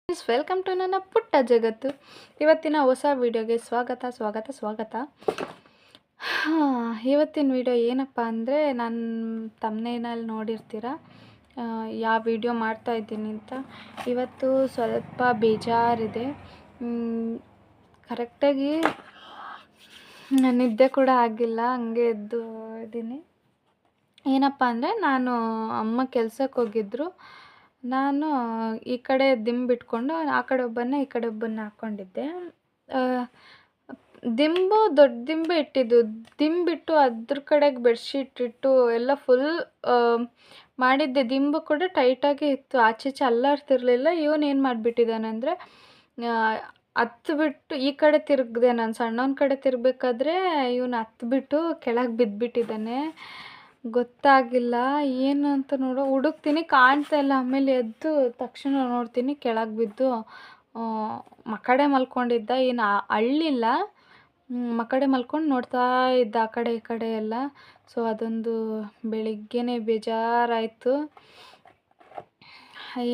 Welcome to ನನ್ನ ಪುಟ್ಟ ಜಗತ್ತು. ಇವತ್ತಿನ ಹೊಸ ವಿಡಿಯೋಗೆ ಸ್ವಾಗತ. ಇವತ್ತಿನ ವಿಡಿಯೋ ಏನಪ್ಪ ಅಂದರೆ, ನಾನು ತಮ್ನೇನಲ್ಲಿ ನೋಡಿರ್ತೀರ ಯಾವ ವಿಡಿಯೋ ಮಾಡ್ತಾಯಿದ್ದೀನಿ ಅಂತ. ಇವತ್ತು ಸ್ವಲ್ಪ ಬೇಜಾರಿದೆ. ಕರೆಕ್ಟಾಗಿ ನಿದ್ದೆ ಕೂಡ ಆಗಿಲ್ಲ, ಹಂಗೆ ಎದ್ದು ಇದ್ದೀನಿ. ಏನಪ್ಪ ಅಂದರೆ, ನಾನು ಅಮ್ಮ ಕೆಲ್ಸಕ್ಕೆ ಹೋಗಿದ್ರು. ನಾನು ಈ ಕಡೆ ದಿಂಬು ಬಿಟ್ಕೊಂಡು ಆ ಕಡೆ ಒಬ್ಬನ್ನ ಈ ಕಡೆ ಒಬ್ಬನ್ನ ಹಾಕ್ಕೊಂಡಿದ್ದೆ. ದಿಂಬು ದೊಡ್ಡ ದಿಂಬು ಇಟ್ಟಿದ್ದು, ದಿಂಬಿಟ್ಟು ಅದ್ರ ಕಡೆಗೆ ಬೆಡ್ಶೀಟ್ ಇಟ್ಟು ಎಲ್ಲ ಫುಲ್ ಮಾಡಿದ್ದೆ. ದಿಂಬು ಕೂಡ ಟೈಟಾಗಿ ಇತ್ತು, ಆಚೆ ಈಚೆ ಅಲ್ಲಾಡ್ತಿರ್ಲಿಲ್ಲ. ಇವನು ಏನು ಮಾಡಿಬಿಟ್ಟಿದ್ದಾನಂದರೆ, ಹತ್ಬಿಟ್ಟು ಈ ಕಡೆ ತಿರುಗಿದೆ. ನಾನು ಸಣ್ಣವನ ಕಡೆ ತಿರುಗಬೇಕಾದ್ರೆ ಇವನು ಹತ್ಬಿಟ್ಟು ಕೆಳಗೆ ಬಿದ್ದುಬಿಟ್ಟಿದ್ದಾನೆ. ಗೊತ್ತಾಗಿಲ್ಲ ಏನು ಅಂತ ಹುಡುಕ್ತೀನಿ, ಕಾಣ್ತಾ ಇಲ್ಲ. ಆಮೇಲೆ ಎದ್ದು ತಕ್ಷಣ ನೋಡ್ತೀನಿ ಕೆಳಗೆ ಬಿದ್ದು ಮಕಡೆ ಮಲ್ಕೊಂಡಿದ್ದ. ಏನು ಅಳ್ಳಿಲ್ಲ, ಮಕಡೆ ಮಲ್ಕೊಂಡು ನೋಡ್ತಾ ಇದ್ದ ಆ ಕಡೆ ಈ ಕಡೆ ಎಲ್ಲ. ಸೊ ಅದೊಂದು ಬೆಳಿಗ್ಗೆನೇ ಬೇಜಾರಾಯಿತು.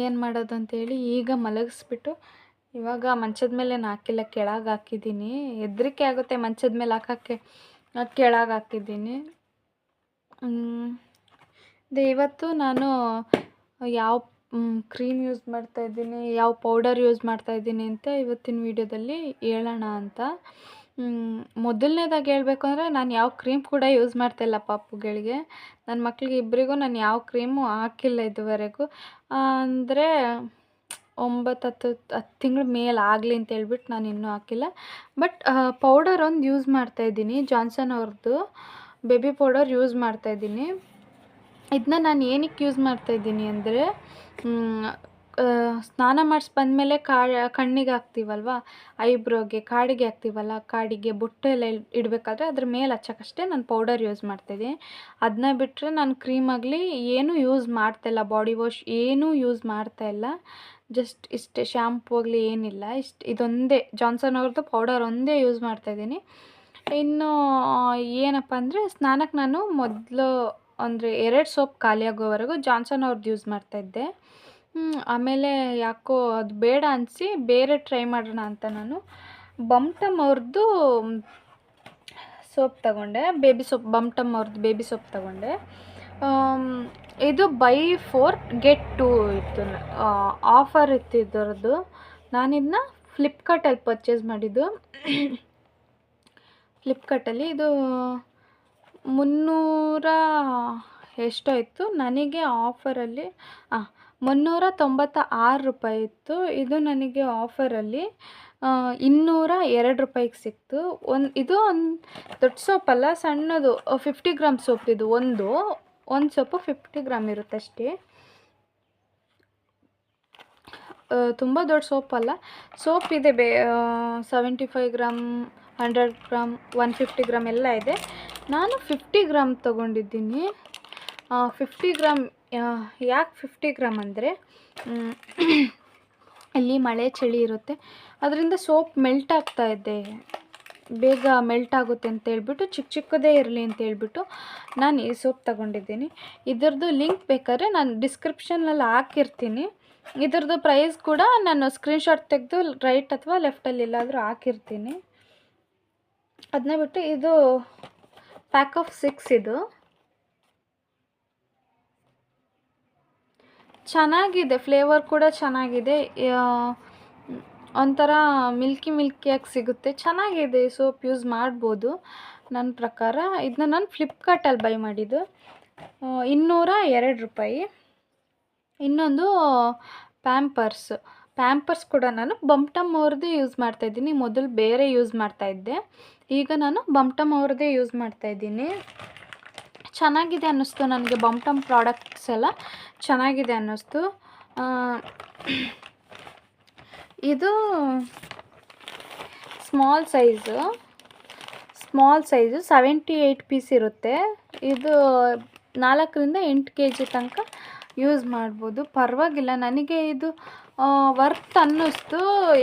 ಏನು ಮಾಡೋದು ಅಂತೇಳಿ ಈಗ ಮಲಗಿಸ್ಬಿಟ್ಟು ಇವಾಗ ಮಂಚದ ಮೇಲೆ ಹಾಕಿಲ್ಲ, ಕೆಳಗೆ ಹಾಕಿದ್ದೀನಿ. ಹೆದರಿಕೆ ಆಗುತ್ತೆ ಮಂಚದ ಮೇಲೆ ಹಾಕೋಕ್ಕೆ, ಕೆಳಗೆ ಹಾಕಿದ್ದೀನಿ. ಇವತ್ತು ನಾನು ಯಾವ ಕ್ರೀಮ್ ಯೂಸ್ ಮಾಡ್ತಾಯಿದ್ದೀನಿ, ಯಾವ ಪೌಡರ್ ಯೂಸ್ ಮಾಡ್ತಾಯಿದ್ದೀನಿ ಅಂತ ಇವತ್ತಿನ ವೀಡಿಯೋದಲ್ಲಿ ಹೇಳೋಣ ಅಂತ. ಮೊದಲನೇದಾಗಿ ಹೇಳಬೇಕು ಅಂದರೆ, ನಾನು ಯಾವ ಕ್ರೀಮ್ ಕೂಡ ಯೂಸ್ ಮಾಡ್ತಾಯಿಲ್ಲ ಪಾಪುಗಳಿಗೆ. ನನ್ನ ಮಕ್ಕಳಿಗೆ ಇಬ್ಬರಿಗೂ ನಾನು ಯಾವ ಕ್ರೀಮು ಹಾಕಿಲ್ಲ ಇದುವರೆಗೂ. ಅಂದರೆ 9-10 ತಿಂಗಳ ಮೇಲೆ ಆಗಲಿ ಅಂತ ಹೇಳ್ಬಿಟ್ಟು ನಾನು ಇನ್ನೂ ಹಾಕಿಲ್ಲ. ಬಟ್ ಪೌಡರ್ ಒಂದು ಯೂಸ್ ಮಾಡ್ತಾಯಿದ್ದೀನಿ, ಜಾನ್ಸನ್ ಅವ್ರದ್ದು ಬೇಬಿ ಪೌಡರ್ ಯೂಸ್ ಮಾಡ್ತಾಯಿದ್ದೀನಿ. ಇದನ್ನ ನಾನು ಏನಕ್ಕೆ ಯೂಸ್ ಮಾಡ್ತಾಯಿದ್ದೀನಿ ಅಂದರೆ, ಸ್ನಾನ ಮಾಡಿಸಿ ಬಂದಮೇಲೆ ಕಣ್ಣಿಗೆ ಹಾಕ್ತೀವಲ್ವ, ಐಬ್ರೋಗೆ ಕಾಡಿಗೆ ಹಾಕ್ತೀವಲ್ಲ, ಕಾಡಿಗೆ ಬೊಟ್ಟು ಎಲ್ಲ ಇಡಬೇಕಾದ್ರೆ ಅದ್ರ ಮೇಲೆ ಹಚ್ಚೋಕ್ಕಷ್ಟೇ ನಾನು ಪೌಡರ್ ಯೂಸ್ ಮಾಡ್ತಾಯಿದ್ದೀನಿ. ಅದನ್ನ ಬಿಟ್ಟರೆ ನಾನು ಕ್ರೀಮ್ ಆಗಲಿ ಏನೂ ಯೂಸ್ ಮಾಡ್ತಾಯಿಲ್ಲ, ಬಾಡಿ ವಾಶ್ ಏನೂ ಯೂಸ್ ಮಾಡ್ತಾಯಿಲ್ಲ. ಜಸ್ಟ್ ಇಷ್ಟೇ, ಶ್ಯಾಂಪು ಆಗಲಿ ಏನಿಲ್ಲ. ಇದೊಂದೇ ಜಾನ್ಸನ್ ಅವ್ರದ್ದು ಪೌಡರ್ ಒಂದೇ ಯೂಸ್ ಮಾಡ್ತಾಯಿದ್ದೀನಿ. ಇನ್ನು ಏನಪ್ಪ ಅಂದರೆ, ಸ್ನಾನಕ್ಕೆ ನಾನು ಮೊದಲು ಅಂದರೆ 2 ಸೋಪ್ ಖಾಲಿಯಾಗೋವರೆಗೂ ಜಾನ್ಸನ್ ಅವ್ರದ್ದು ಯೂಸ್ ಮಾಡ್ತಾಯಿದ್ದೆ. ಆಮೇಲೆ ಯಾಕೋ ಅದು ಬೇಡ ಅನಿಸಿ ಬೇರೆ ಟ್ರೈ ಮಾಡೋಣ ಅಂತ ನಾನು ಬಮ್ಟಮ್ ಅವ್ರದ್ದು ಸೋಪ್ ತಗೊಂಡೆ, ಬೇಬಿ ಸೋಪ್. ಬಮ್ಟಮ್ ಅವ್ರದ್ದು ಬೇಬಿ ಸೋಪ್ ತಗೊಂಡೆ. ಇದು ಬೈ 4 get 2 ಇತ್ತು, ಆಫರ್ ಇತ್ತು ಇದರದ್ದು. ನಾನಿದನ್ನ ಫ್ಲಿಪ್ಕಾರ್ಟಲ್ಲಿ ಪರ್ಚೇಸ್ ಮಾಡಿದ್ದು. ಫ್ಲಿಪ್ಕಾರ್ಟಲ್ಲಿ ಇದು 300 ಎಷ್ಟೋ ಇತ್ತು, ನನಗೆ ಆಫರಲ್ಲಿ 396 ರೂಪಾಯಿ ಇತ್ತು. ಇದು ನನಗೆ ಆಫರಲ್ಲಿ 202 ರೂಪಾಯಿಗೆ ಸಿಕ್ತು. ಇದು ಒಂದು ದೊಡ್ಡ ಸೋಪಲ್ಲ, ಸಣ್ಣದು 50 ಗ್ರಾಮ್ ಸೋಪ್. ಇದು ಒಂದು ಸೋಪು 50 ಗ್ರಾಮ್ ಇರುತ್ತೆ ಅಷ್ಟೇ, ತುಂಬ ದೊಡ್ಡ ಸೋಪಲ್ಲ. ಸೋಪ್ ಇದೆ 75 ಗ್ರಾಮ್, 100 ಗ್ರಾಮ್, 150 ಗ್ರಾಮ್ ಎಲ್ಲ ಇದೆ. ನಾನು 50 ಗ್ರಾಮ್ ತೊಗೊಂಡಿದ್ದೀನಿ. 50 ಗ್ರಾಮ್ ಯಾಕೆ 50 ಗ್ರಾಮ್ ಅಂದರೆ, ಇಲ್ಲಿ ಮಳೆ ಚಳಿ ಇರುತ್ತೆ, ಅದರಿಂದ ಸೋಪ್ ಮೆಲ್ಟ್ ಆಗ್ತಾಯಿದೆ, ಬೇಗ ಮೆಲ್ಟ್ ಆಗುತ್ತೆ ಅಂತೇಳ್ಬಿಟ್ಟು, ಚಿಕ್ಕದೇ ಇರಲಿ ಅಂತೇಳ್ಬಿಟ್ಟು ನಾನು ಈ ಸೋಪ್ ತಗೊಂಡಿದ್ದೀನಿ. ಇದರದ್ದು ಲಿಂಕ್ ಬೇಕಾದ್ರೆ ನಾನು ಡಿಸ್ಕ್ರಿಪ್ಷನಲ್ಲಿ ಹಾಕಿರ್ತೀನಿ. ಇದ್ರದ್ದು ಪ್ರೈಸ್ ಕೂಡ ನಾನು ಸ್ಕ್ರೀನ್ಶಾಟ್ ತೆಗೆದು ರೈಟ್ ಅಥವಾ ಲೆಫ್ಟಲ್ಲಿ ಎಲ್ಲಾದರೂ ಹಾಕಿರ್ತೀನಿ. ಅದನ್ನ ಬಿಟ್ಟು ಇದು ಪ್ಯಾಕ್ ಆಫ್ 6. ಇದು ಚೆನ್ನಾಗಿದೆ, ಫ್ಲೇವರ್ ಕೂಡ ಚೆನ್ನಾಗಿದೆ. ಒಂಥರ ಮಿಲ್ಕಿಯಾಗಿ ಸಿಗುತ್ತೆ, ಚೆನ್ನಾಗಿದೆ. ಸೋಪ್ ಯೂಸ್ ಮಾಡ್ಬೋದು ನನ್ನ ಪ್ರಕಾರ. ಇದನ್ನ ನಾನು ಫ್ಲಿಪ್ಕಾರ್ಟಲ್ಲಿ ಬೈ ಮಾಡಿದ್ದು, 202 ರೂಪಾಯಿ. ಇನ್ನೊಂದು ಪ್ಯಾಂಪರ್ಸ್ ಕೂಡ ನಾನು ಬಮ್ಟಮ್ ಅವ್ರದ್ದೇ ಯೂಸ್ ಮಾಡ್ತಾಯಿದ್ದೀನಿ. ಮೊದಲು ಬೇರೆ ಯೂಸ್ ಮಾಡ್ತಾಯಿದ್ದೆ, ಈಗ ನಾನು ಬಮ್ಟಮ್ ಅವ್ರದ್ದೇ ಯೂಸ್ ಮಾಡ್ತಾಯಿದ್ದೀನಿ. ಚೆನ್ನಾಗಿದೆ ಅನ್ನಿಸ್ತು ನನಗೆ, ಬಮ್ಟಮ್ ಪ್ರಾಡಕ್ಟ್ಸ್ ಎಲ್ಲ ಚೆನ್ನಾಗಿದೆ ಅನ್ನಿಸ್ತು. ಇದು ಸ್ಮಾಲ್ ಸೈಜು 78 ಪೀಸ್ ಇರುತ್ತೆ. ಇದು 4ರಿಂದ 8 kg ತನಕ ಯೂಸ್ ಮಾಡ್ಬೋದು, ಪರವಾಗಿಲ್ಲ. ನನಗೆ ಇದು ವರ್ತ್ ಅನ್ನಿಸ್ತು.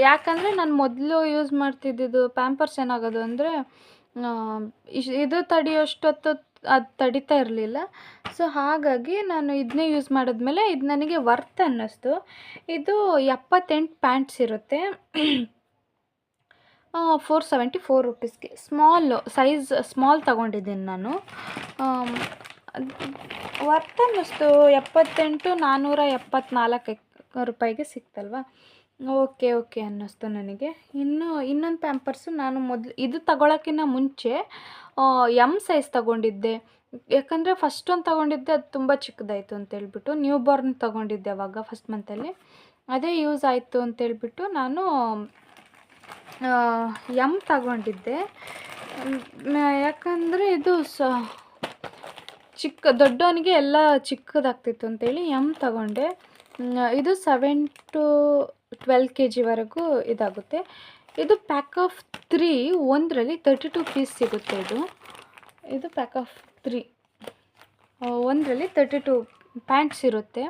ಯಾಕಂದರೆ ನಾನು ಮೊದಲು ಯೂಸ್ ಮಾಡ್ತಿದ್ದಿದ್ದು ಪ್ಯಾಂಪರ್ಸ್ ಏನಾಗೋದು ಅಂದರೆ, ಇದು ತಡೆಯೋಷ್ಟೊತ್ತು ಅದು ತಡೀತಾ ಇರಲಿಲ್ಲ. ಸೊ ಹಾಗಾಗಿ ನಾನು ಇದನ್ನೇ ಯೂಸ್ ಮಾಡಿದ್ಮೇಲೆ ಇದು ನನಗೆ ವರ್ತ್ ಅನ್ನಿಸ್ತು. ಇದು 78 ಪ್ಯಾಂಟ್ಸ್ ಇರುತ್ತೆ. 474 ರುಪೀಸ್ಗೆ ಸ್ಮಾಲ್ ತಗೊಂಡಿದ್ದೀನಿ ನಾನು. ವರ್ತ್ ಅನ್ನಿಸ್ತು. 78 474 ರೂಪಾಯಿಗೆ ಸಿಕ್ತಲ್ವ. ಓಕೆ ಅನ್ನಿಸ್ತು ನನಗೆ. ಇನ್ನೊಂದು ಪ್ಯಾಂಪರ್ಸು ನಾನು ಇದು ತಗೊಳ್ಳೋಕ್ಕಿಂತ ಮುಂಚೆ ಎಮ್ ಸೈಜ್ ತಗೊಂಡಿದ್ದೆ. ಯಾಕಂದರೆ ಫಸ್ಟ್ ಒಂದು ತಗೊಂಡಿದ್ದೆ, ಅದು ತುಂಬ ಚಿಕ್ಕದಾಯಿತು ಅಂತೇಳ್ಬಿಟ್ಟು. ನ್ಯೂ ಬಾರ್ನ್ ತಗೊಂಡಿದ್ದೆ ಅವಾಗ ಫಸ್ಟ್ ಮಂತಲ್ಲಿ. ಅದೇ ಯೂಸ್ ಆಯಿತು ಅಂತೇಳ್ಬಿಟ್ಟು ನಾನು ಎಮ್ ತಗೊಂಡಿದ್ದೆ. ಯಾಕಂದರೆ ಇದು ದೊಡ್ಡವನಿಗೆ ಎಲ್ಲ ಚಿಕ್ಕದಾಗ್ತಿತ್ತು ಅಂತೇಳಿ ಎಮ್ ತಗೊಂಡೆ. ಇದು 7 to 12 kgವರೆಗೂ ಇದಾಗುತ್ತೆ. ಇದು ಪ್ಯಾಕ್ ಆಫ್ 3, ಒಂದರಲ್ಲಿ 32 ಪೀಸ್ ಸಿಗುತ್ತೆ. ಇದು ಪ್ಯಾಕ್ ಆಫ್ 3, ಒಂದರಲ್ಲಿ 32 ಪ್ಯಾಂಟ್ಸ್ ಇರುತ್ತೆ.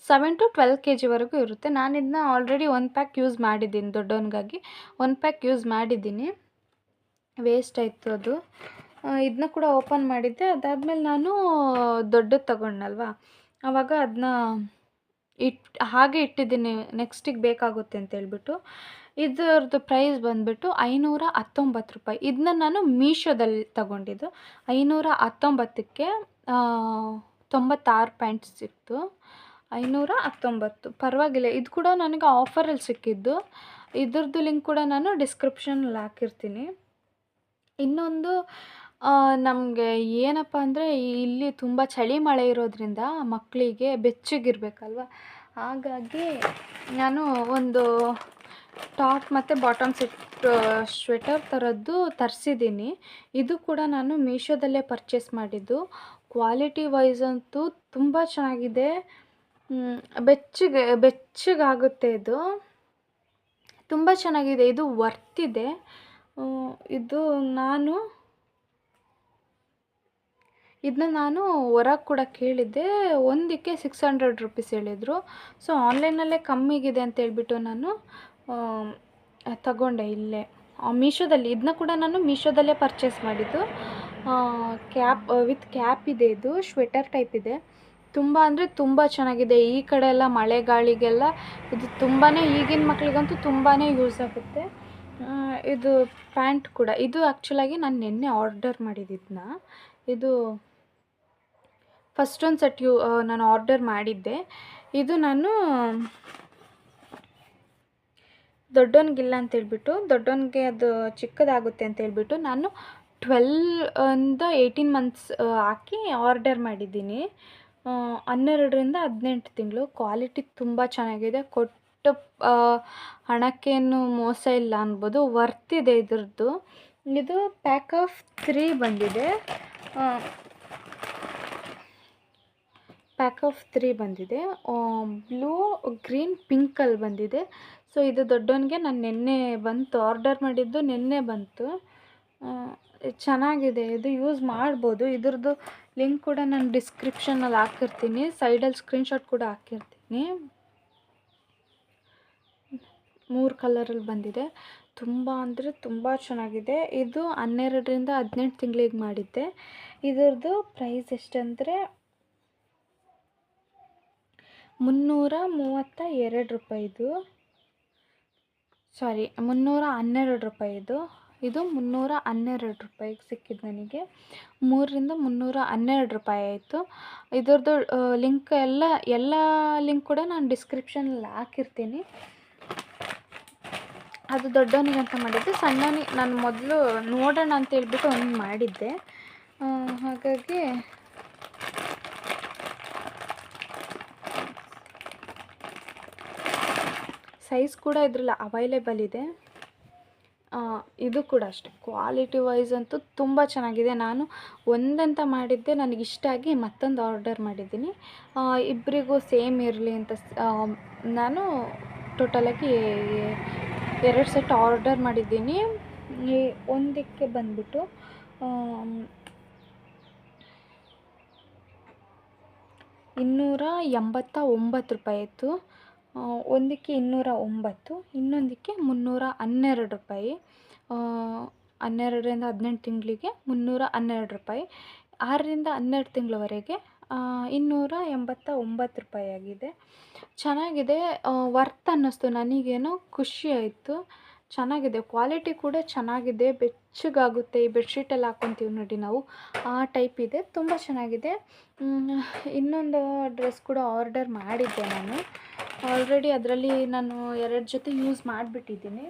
7 to 12 kgವರೆಗೂ ಇರುತ್ತೆ. ನಾನು ಇದನ್ನ ಆಲ್ರೆಡಿ 1 ಪ್ಯಾಕ್ ಯೂಸ್ ಮಾಡಿದ್ದೀನಿ. ದೊಡ್ಡವನಿಗಾಗಿ 1 ಪ್ಯಾಕ್ ಯೂಸ್ ಮಾಡಿದ್ದೀನಿ. ವೇಸ್ಟ್ ಆಯಿತು ಅದು. ಇದನ್ನ ಕೂಡ ಓಪನ್ ಮಾಡಿದ್ದೆ. ಅದಾದಮೇಲೆ ನಾನು ದೊಡ್ಡದು ತಗೊಂಡ್ನಲ್ವ, ಆವಾಗ ಅದನ್ನ ಹಾಗೆ ಇಟ್ಟಿದ್ದೀನಿ, ನೆಕ್ಸ್ಟಿಗೆ ಬೇಕಾಗುತ್ತೆ ಅಂತೇಳ್ಬಿಟ್ಟು. ಇದರದ್ದು ಪ್ರೈಸ್ ಬಂದುಬಿಟ್ಟು 519 ರೂಪಾಯಿ. ಇದನ್ನ ನಾನು ಮೀಶೋದಲ್ಲಿ ತಗೊಂಡಿದ್ದು. 519ಕ್ಕೆ 96 ಪ್ಯಾಂಟ್ಸ್ ಸಿಕ್ತು. 519 ಪರವಾಗಿಲ್ಲ. ಇದು ಕೂಡ ನನಗೆ ಆಫರಲ್ಲಿ ಸಿಕ್ಕಿದ್ದು. ಇದ್ರದ್ದು ಲಿಂಕ್ ಕೂಡ ನಾನು ಡಿಸ್ಕ್ರಿಪ್ಷನಲ್ಲಿ ಹಾಕಿರ್ತೀನಿ. ಇನ್ನೊಂದು ನಮಗೆ ಏನಪ್ಪ ಅಂದರೆ, ಇಲ್ಲಿ ತುಂಬ ಚಳಿ ಮಳೆ ಇರೋದ್ರಿಂದ ಮಕ್ಕಳಿಗೆ ಬೆಚ್ಚಗಿರಬೇಕಲ್ವ, ಹಾಗಾಗಿ ನಾನು ಒಂದು ಟಾಪ್ ಮತ್ತು ಬಾಟಮ್ ಸ್ವೆಟರ್ ಥರದ್ದು ತರಿಸಿದ್ದೀನಿ. ಇದು ಕೂಡ ನಾನು ಮೀಶೋದಲ್ಲೇ ಪರ್ಚೇಸ್ ಮಾಡಿದ್ದು. ಕ್ವಾಲಿಟಿ ವೈಸ್ ಅಂತೂ ತುಂಬ ಚೆನ್ನಾಗಿದೆ. ಬೆಚ್ಚಗಾಗುತ್ತೆ. ಇದು ತುಂಬ ಚೆನ್ನಾಗಿದೆ. ಇದು ವರ್ತಿದೆ. ಇದು ಇದನ್ನ ನಾನು ಹೊರಗೆ ಕೂಡ ಕೇಳಿದ್ದೆ. ಒಂದಕ್ಕೆ 600 ರುಪೀಸ್ ಹೇಳಿದರು. ಸೊ ಆನ್ಲೈನಲ್ಲೇ ಕಮ್ಮಿಗಿದೆ ಅಂತೇಳ್ಬಿಟ್ಟು ನಾನು ತಗೊಂಡೆ ಇಲ್ಲೇ ಮೀಶೋದಲ್ಲಿ. ಇದನ್ನ ಕೂಡ ನಾನು ಮೀಶೋದಲ್ಲೇ ಪರ್ಚೇಸ್ ಮಾಡಿದ್ದು. ವಿತ್ ಕ್ಯಾಪ್ ಇದೆ. ಇದು ಸ್ವೆಟರ್ ಟೈಪ್ ಇದೆ. ತುಂಬ ಅಂದರೆ ತುಂಬ ಚೆನ್ನಾಗಿದೆ. ಈ ಕಡೆ ಎಲ್ಲ ಮಳೆ ಗಾಳಿಗೆಲ್ಲ ಇದು ತುಂಬಾ, ಈಗಿನ ಮಕ್ಕಳಿಗಂತೂ ತುಂಬಾ ಯೂಸ್ ಆಗುತ್ತೆ. ಇದು ಪ್ಯಾಂಟ್ ಕೂಡ. ಇದು ಆ್ಯಕ್ಚುಲಾಗಿ ನಾನು ನಿನ್ನೆ ಆರ್ಡರ್ ಮಾಡಿದ್ದನ್ನ. ಇದು ಫಸ್ಟ್ ಒಂದು ಸೆಟ್ ನಾನು ಆರ್ಡರ್ ಮಾಡಿದ್ದೆ. ಇದು ನಾನು ದೊಡ್ಡವನಿಗಿಲ್ಲ ಅಂತೇಳ್ಬಿಟ್ಟು, ದೊಡ್ಡವನಿಗೆ ಅದು ಚಿಕ್ಕದಾಗುತ್ತೆ ಅಂತೇಳ್ಬಿಟ್ಟು ನಾನು 12-18 ಮಂತ್ಸ್ ಹಾಕಿ ಆರ್ಡರ್ ಮಾಡಿದ್ದೀನಿ. 12ರಿಂದ 18 ತಿಂಗಳು. ಕ್ವಾಲಿಟಿ ತುಂಬ ಚೆನ್ನಾಗಿದೆ. ಕೊಟ್ಟ ಹಣಕ್ಕೇನು ಮೋಸ ಇಲ್ಲ ಅನ್ಬೋದು. ವರ್ತಿದೆ ಇದ್ರದ್ದು. ಇದು ಪ್ಯಾಕ್ ಆಫ್ 3 ಬಂದಿದೆ. ಬ್ಲೂ, ಗ್ರೀನ್, ಪಿಂಕಲ್ಲಿ ಬಂದಿದೆ. ಸೊ ಇದು ದೊಡ್ಡವನಿಗೆ ನಾನು ನಿನ್ನೆ ಬಂತು. ಆರ್ಡರ್ ಮಾಡಿದ್ದು ನಿನ್ನೆ ಬಂತು. ಚೆನ್ನಾಗಿದೆ. ಇದು ಯೂಸ್ ಮಾಡ್ಬೋದು. ಇದ್ರದ್ದು ಲಿಂಕ್ ಕೂಡ ನಾನು ಡಿಸ್ಕ್ರಿಪ್ಷನಲ್ಲಿ ಹಾಕಿರ್ತೀನಿ. ಸೈಡಲ್ಲಿ ಸ್ಕ್ರೀನ್ಶಾಟ್ ಕೂಡ ಹಾಕಿರ್ತೀನಿ. 3 ಕಲರಲ್ಲಿ ಬಂದಿದೆ. ತುಂಬ ಅಂದರೆ ತುಂಬ ಚೆನ್ನಾಗಿದೆ. ಇದು 12ರಿಂದ 18 ತಿಂಗಳಿಗೆ ಮಾಡಿದ್ದೆ. ಇದ್ರದ್ದು ಪ್ರೈಸ್ ಎಷ್ಟಂದರೆ 332 ರೂಪಾಯಿ. 312 ರೂಪಾಯಿ. ಇದು 312 ರೂಪಾಯಿಗೆ ಸಿಕ್ಕಿದ್ದು ನನಗೆ. 3ರಿಂದ 312 ರೂಪಾಯಿ ಆಯಿತು. ಇದ್ರದ್ದು ಲಿಂಕ್ ಎಲ್ಲ ಲಿಂಕ್ ಕೂಡ ನಾನು ಡಿಸ್ಕ್ರಿಪ್ಷನಲ್ಲಿ ಹಾಕಿರ್ತೀನಿ. ಅದು ದೊಡ್ಡವನಿಗಂತ ಮಾಡಿದ್ದೆ. ಸಣ್ಣವನಿಗೆ ನಾನು ಮೊದಲು ನೋಡೋಣ ಅಂತೇಳ್ಬಿಟ್ಟು ಒಂದು ಮಾಡಿದ್ದೆ. ಹಾಗಾಗಿ ಸೈಜ್ ಕೂಡ ಇದರಲ್ಲಿ ಅವೈಲೇಬಲ್ ಇದೆ. ಇದು ಕೂಡ ಅಷ್ಟೇ. ಕ್ವಾಲಿಟಿ ವೈಸ್ ಅಂತೂ ತುಂಬ ಚೆನ್ನಾಗಿದೆ. ನಾನು ಒಂದಂತ ಮಾಡಿದ್ದೆ, ನನಗಿಷ್ಟ ಆಗಿ ಮತ್ತೊಂದು ಆರ್ಡರ್ ಮಾಡಿದ್ದೀನಿ. ಇಬ್ಬರಿಗೂ ಸೇಮ್ ಇರಲಿ ಅಂತ ನಾನು ಟೋಟಲಾಗಿ 2 ಸೆಟ್ ಆರ್ಡರ್ ಮಾಡಿದ್ದೀನಿ. ಒಂದಕ್ಕೆ ಬಂದ್ಬಿಟ್ಟು 289 ರೂಪಾಯಿ ಆಯಿತು. ಒಂದಕ್ಕೆ 209, ಇನ್ನೊಂದಕ್ಕೆ 312 ರೂಪಾಯಿ. 12ರಿಂದ 18 ತಿಂಗಳಿಗೆ 312 ರೂಪಾಯಿ. 6ರಿಂದ 12 ತಿಂಗಳವರೆಗೆ 289 ರೂಪಾಯಿ ಆಗಿದೆ. ಚೆನ್ನಾಗಿದೆ, ವರ್ತ್ ಅನ್ನಿಸ್ತು ನನಗೇನೋ, ಖುಷಿ ಆಯಿತು. ಚೆನ್ನಾಗಿದೆ, ಕ್ವಾಲಿಟಿ ಕೂಡ ಚೆನ್ನಾಗಿದೆ, ಬೆಚ್ಚಗಾಗುತ್ತೆ. ಈ ಬೆಡ್ಶೀಟೆಲ್ಲ ಹಾಕ್ಕೊಂತೀವಿ ನೋಡಿ ನಾವು, ಆ ಟೈಪ್ ಇದೆ, ತುಂಬ ಚೆನ್ನಾಗಿದೆ. ಇನ್ನೊಂದು ಡ್ರೆಸ್ ಕೂಡ ಆರ್ಡರ್ ಮಾಡಿದ್ದೆ ನಾನು ಆಲ್ರೆಡಿ. ಅದರಲ್ಲಿ ನಾನು 2 ಜೊತೆ ಯೂಸ್ ಮಾಡಿಬಿಟ್ಟಿದ್ದೀನಿ.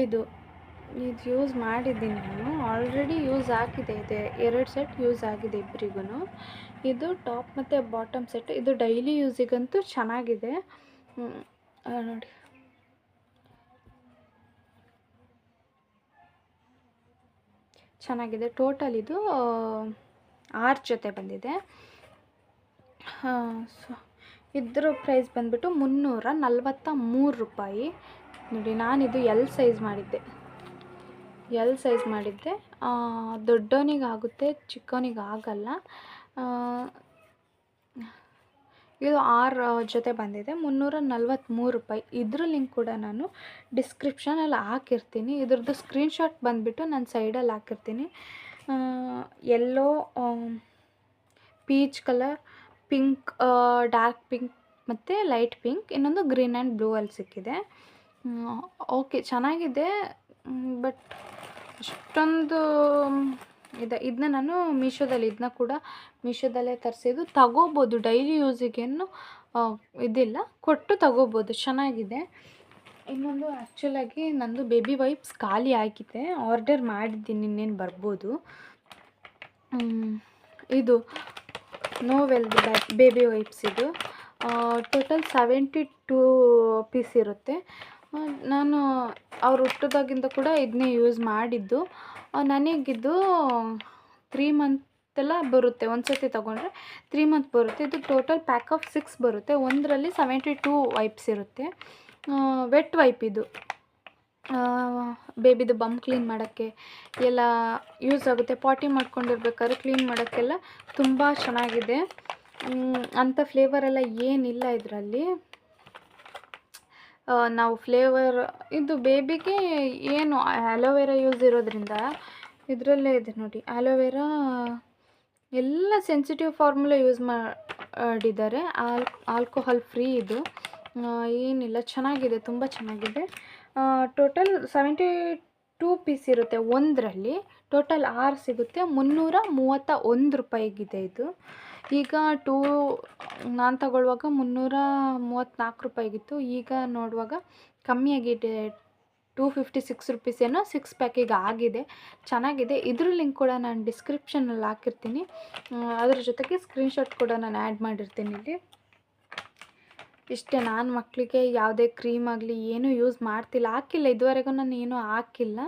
ಇದು ಯೂಸ್ ಮಾಡಿದ್ದೀನಿ ನಾನು ಆಲ್ರೆಡಿ, ಯೂಸ್ ಆಗಿದೆ. ಇದೆ 2 ಸೆಟ್ ಯೂಸ್ ಆಗಿದೆ ಇಬ್ಬರಿಗೂ. ಇದು ಟಾಪ್ ಮತ್ತು ಬಾಟಮ್ ಸೆಟ್. ಇದು ಡೈಲಿ ಯೂಸಿಗಂತೂ ಚೆನ್ನಾಗಿದೆ. ನೋಡಿ, ಚೆನ್ನಾಗಿದೆ. ಟೋಟಲ್ ಇದು 6 ಜೊತೆ ಬಂದಿದೆ. ಸೊ ಇದ್ರ ಪ್ರೈಸ್ ಬಂದುಬಿಟ್ಟು 343 ರೂಪಾಯಿ. ನೋಡಿ, ನಾನಿದು ಎಲ್ ಸೈಜ್ ಮಾಡಿದ್ದೆ. ದೊಡ್ಡವನಿಗೆ ಆಗುತ್ತೆ, ಚಿಕ್ಕವನಿಗೆ ಆಗಲ್ಲ. ಇದು 6 ಜೊತೆ ಬಂದಿದೆ, 343 ರೂಪಾಯಿ. ಇದ್ರ ಲಿಂಕ್ ಕೂಡ ನಾನು ಡಿಸ್ಕ್ರಿಪ್ಷನಲ್ಲಿ ಹಾಕಿರ್ತೀನಿ. ಇದ್ರದ್ದು ಸ್ಕ್ರೀನ್ಶಾಟ್ ಬಂದುಬಿಟ್ಟು ನಾನು ಸೈಡಲ್ಲಿ ಹಾಕಿರ್ತೀನಿ. Yellow, peach colour, pink, dark pink ಮತ್ತು ಲೈಟ್ ಪಿಂಕ್, ಇನ್ನೊಂದು ಗ್ರೀನ್ ಆ್ಯಂಡ್ ಬ್ಲೂ ಅಲ್ಲಿ ಸಿಕ್ಕಿದೆ. ಓಕೆ, ಚೆನ್ನಾಗಿದೆ. ಬಟ್ ಅಷ್ಟೊಂದು ಇದೆ. ಇದನ್ನ ನಾನು ಮೀಶೋದಲ್ಲೇ ತರಿಸಿದ್ದು. ತಗೋಬೋದು, ಡೈಲಿ ಯೂಸಿಗೇನು ಇದಿಲ್ಲ, ಕೊಟ್ಟು ತಗೋಬೋದು, ಚೆನ್ನಾಗಿದೆ. ಇನ್ನೊಂದು ಆ್ಯಕ್ಚುಲಾಗಿ ನಂದು ಬೇಬಿ ವೈಪ್ಸ್ ಖಾಲಿ ಆಗಿದೆ, ಆರ್ಡರ್ ಮಾಡಿದ್ದೀನಿ, ಇನ್ನೇನು ಬರ್ಬೋದು. ಇದು ನೋವೆಲ್ದು ಬೇಬಿ ವೈಪ್ಸ್. ಇದು ಟೋಟಲ್ 72 ಪೀಸ್ ಇರುತ್ತೆ. ನಾನು ಅವ್ರು ಹುಟ್ಟಿದಾಗಿಂದ ಕೂಡ ಇದನ್ನೇ ಯೂಸ್ ಮಾಡಿದ್ದು. ನನಗಿದು 3 ಮಂತೆಲ್ಲ ಬರುತ್ತೆ, ಒಂದು ಸರ್ತಿ ತೊಗೊಂಡ್ರೆ 3 ಮಂತ್ ಬರುತ್ತೆ. ಇದು ಟೋಟಲ್ ಪ್ಯಾಕ್ ಆಫ್ 6 ಬರುತ್ತೆ. ಒಂದರಲ್ಲಿ 72 ವೈಪ್ಸ್ ಇರುತ್ತೆ. ವೆಟ್ ವೈಪ್ ಇದು. ಬೇಬಿದು ಬಮ್ ಕ್ಲೀನ್ ಮಾಡೋಕ್ಕೆ ಎಲ್ಲ ಯೂಸ್ ಆಗುತ್ತೆ. ಪಾಟಿ ಮಾಡ್ಕೊಂಡಿರ್ಬೇಕಾದ್ರೆ ಕ್ಲೀನ್ ಮಾಡೋಕ್ಕೆಲ್ಲ ತುಂಬ ಚೆನ್ನಾಗಿದೆ. ಅಂಥ ಫ್ಲೇವರೆಲ್ಲ ಏನಿಲ್ಲ ಇದರಲ್ಲಿ. ನಾವು ಫ್ಲೇವರ್ ಇದು ಬೇಬಿಗೆ ಏನು ಆ್ಯಲೋವೆರಾ ಯೂಸ್ ಇರೋದ್ರಿಂದ ಇದರಲ್ಲೇ ಇದೆ ನೋಡಿ. ಆ್ಯಲೋವೆರಾ ಎಲ್ಲ ಸೆನ್ಸಿಟಿವ್ ಫಾರ್ಮುಲಾ ಯೂಸ್ ಮಾಡಿದ್ದಾರೆ. ಆಲ್ಕೋಹಾಲ್ ಫ್ರೀ ಇದು. ಏನಿಲ್ಲ, ಚೆನ್ನಾಗಿದೆ, ತುಂಬ ಚೆನ್ನಾಗಿದೆ. ಟೋಟಲ್ 72 ಪೀಸ್ ಇರುತ್ತೆ ಒಂದರಲ್ಲಿ. ಟೋಟಲ್ 6 ಸಿಗುತ್ತೆ. 331 ರೂಪಾಯಿಗಿದೆ ಇದು. ಈಗ ನಾನು ತಗೊಳ್ಳುವಾಗ 334 ರೂಪಾಯಿಗಿತ್ತು. ಈಗ ನೋಡುವಾಗ ಕಮ್ಮಿಯಾಗಿದೆ, 256 ರುಪೀಸ್ ಏನೋ 6 ಪ್ಯಾಕಿಗೆ ಆಗಿದೆ. ಚೆನ್ನಾಗಿದೆ. ಇದ್ರ ಲಿಂಕ್ ಕೂಡ ನಾನು ಡಿಸ್ಕ್ರಿಪ್ಷನಲ್ಲಿ ಹಾಕಿರ್ತೀನಿ. ಅದ್ರ ಜೊತೆಗೆ ಸ್ಕ್ರೀನ್ಶಾಟ್ ಕೂಡ ನಾನು ಆ್ಯಡ್ ಮಾಡಿರ್ತೀನಿ ಇಲ್ಲಿ. ಇಷ್ಟೇ, ನಾನು ಮಕ್ಕಳಿಗೆ ಯಾವುದೇ ಕ್ರೀಮ್ ಆಗಲಿ ಏನೂ ಯೂಸ್ ಹಾಕಿಲ್ಲ ಇದುವರೆಗೂ. ನಾನು ಏನೂ ಹಾಕಿಲ್ಲ.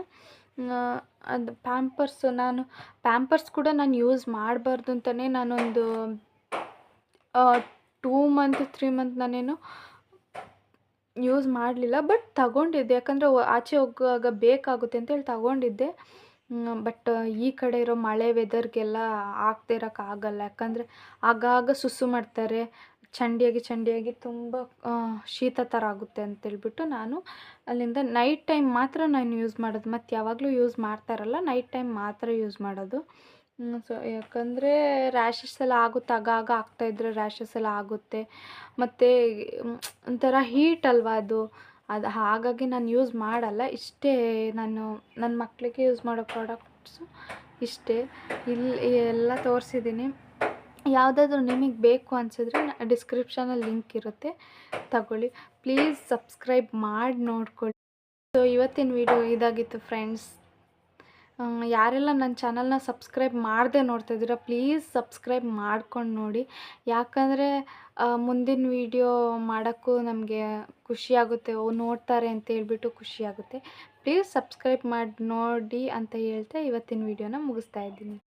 ಅದು ಪ್ಯಾಂಪರ್ಸ್ ಕೂಡ ನಾನು ಯೂಸ್ ಮಾಡಬಾರ್ದು ಅಂತಲೇ ನಾನೊಂದು 2 ಮಂತ್ 3 ಮಂತ್ ನಾನೇನು ಯೂಸ್ ಮಾಡಲಿಲ್ಲ. ಬಟ್ ತಗೊಂಡಿದ್ದೆ, ಯಾಕಂದರೆ ಆಚೆ ಹೋಗುವಾಗ ಬೇಕಾಗುತ್ತೆ ಅಂತೇಳಿ ತಗೊಂಡಿದ್ದೆ. ಬಟ್ ಈ ಕಡೆ ಇರೋ ಮಳೆ ವೆದರ್ಗೆಲ್ಲ ಹಾಕ್ದೇ ಇರೋಕ್ಕಾಗಲ್ಲ. ಯಾಕಂದರೆ ಆಗಾಗ ಸುಸ್ಸು ಮಾಡ್ತಾರೆ, ಚಂಡಿಯಾಗಿ ತುಂಬ ಶೀತ ಥರ ಆಗುತ್ತೆ ಅಂತೇಳ್ಬಿಟ್ಟು ನಾನು ಅಲ್ಲಿಂದ ನೈಟ್ ಟೈಮ್ ಮಾತ್ರ ನಾನು ಯೂಸ್ ಮಾಡೋದು. ಮತ್ತು ಯಾವಾಗಲೂ ಯೂಸ್ ಮಾಡ್ತಾ ಇರಲ್ಲ, ನೈಟ್ ಟೈಮ್ ಮಾತ್ರ ಯೂಸ್ ಮಾಡೋದು. ಸೊ ಯಾಕಂದರೆ ರ್ಯಾಷಸ್ ಎಲ್ಲ ಆಗುತ್ತೆ, ಆಗಾಗ ಆಗ್ತಾಯಿದ್ರೆ ರ್ಯಾಷಸ್ ಎಲ್ಲ ಆಗುತ್ತೆ. ಮತ್ತು ಒಂಥರ ಹೀಟ್ ಅಲ್ವಾ ಅದು ಹಾಗಾಗಿ ನಾನು ಯೂಸ್ ಮಾಡಲ್ಲ. ಇಷ್ಟೇ, ನಾನು ನನ್ನ ಮಕ್ಕಳಿಗೆ ಯೂಸ್ ಮಾಡೋ ಪ್ರಾಡಕ್ಟ್ಸು ಇಷ್ಟೇ. ಇಲ್ಲಿ ಎಲ್ಲ ತೋರಿಸಿದ್ದೀನಿ. ಯಾವುದಾದ್ರೂ ನಿಮಗೆ ಬೇಕು ಅನಿಸಿದ್ರೆ ಡಿಸ್ಕ್ರಿಪ್ಷನಲ್ಲಿ ಲಿಂಕ್ ಇರುತ್ತೆ, ತಗೊಳ್ಳಿ. ಪ್ಲೀಸ್ ಸಬ್ಸ್ಕ್ರೈಬ್ ಮಾಡಿ ನೋಡ್ಕೊಳ್ಳಿ. ಸೊ ಇವತ್ತಿನ ವಿಡಿಯೋ ಇದಾಗಿತ್ತು ಫ್ರೆಂಡ್ಸ್. ಯಾರೆಲ್ಲ ನನ್ನ ಚಾನಲ್ನ ಸಬ್ಸ್ಕ್ರೈಬ್ ಮಾಡದೆ ನೋಡ್ತಾಯಿದ್ದೀರಾ, ಪ್ಲೀಸ್ ಸಬ್ಸ್ಕ್ರೈಬ್ ಮಾಡ್ಕೊಂಡು ನೋಡಿ. ಯಾಕಂದರೆ ಮುಂದಿನ ವಿಡಿಯೋ ಮಾಡೋಕ್ಕೂ ನಮಗೆ ಖುಷಿಯಾಗುತ್ತೆ, ನೋಡ್ತಾರೆ ಅಂತ ಹೇಳ್ಬಿಟ್ಟು ಖುಷಿಯಾಗುತ್ತೆ. ಪ್ಲೀಸ್ ಸಬ್ಸ್ಕ್ರೈಬ್ ಮಾಡಿ ನೋಡಿ ಅಂತ ಹೇಳ್ತಾ ಇವತ್ತಿನ ವಿಡಿಯೋನ ಮುಗಿಸ್ತಾ ಇದ್ದೀನಿ.